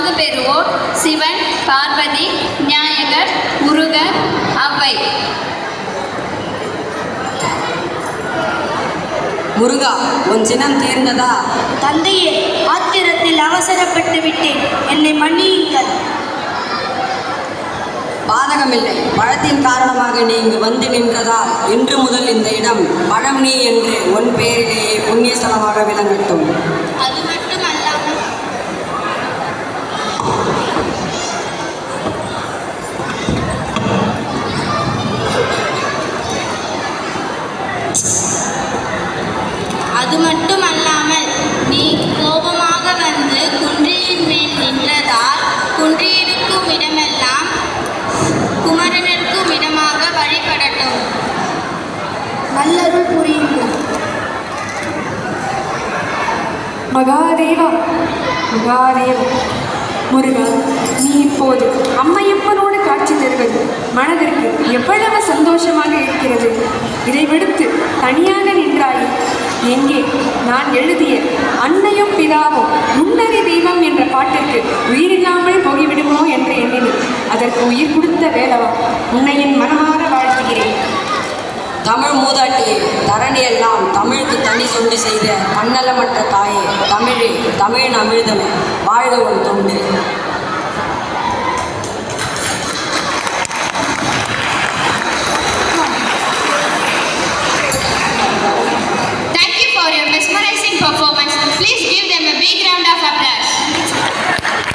பங்கு பெறுவோர் சிவன், பார்வதி, விநாயகர், முருகர், அவ்வை. முருகா, உன் சினம் தீர்ந்ததா? தந்தையே, ஆத்திரத்தில் அவசரப்பட்டு விட்டேன், என்னை மன்னியுங்கள். பாதகமில்லை. பழத்தின் காரணமாக நீ இங்கு வந்து நின்றதால் இன்று முதல் இந்த இடம் பழம்னி என்று உன் பெயரிலேயே புண்ணிய ஸ்தலமாக விளங்கட்டும். அது மட்டுமல்லாமல் நீ கோபமாக வந்து குன்றியின் மேல் நின்றதால் குன்றியிருக்கும் இடமெல்லாம் குமரனிற்கும் இடமாக வழிபடட்டும். நல்லருள் புரியுங்கள். மகாதேவா, மகாதேவா, முருகா, நீ இப்போது அம்மையப்பனோடு காட்சி தருவது மனதிற்கு எவ்வளவு சந்தோஷமாக இருக்கிறது. இதை விடுத்து தனியாக நின்றாயே, எங்கே நான் எழுதிய அன்னையும் பிதாவும் முன்னறி தெய்வம் என்ற பாட்டிற்கு உயிரில்லாமல் போய்விடுமோ என்று எண்ணினேன். அதற்கு உயிர் கொடுத்த வேலவா, உன்னையின் மனமாற வாழ்த்துகிறேன். தமிழ் மூதாட்டியே, தரணியெல்லாம் தமிழுக்கு தனி சொண்டு செய்த தன்னலமற்ற தாயே, தமிழே, தமிழின் அமிழ்தமே, வாழ்க உன் தொண்டு.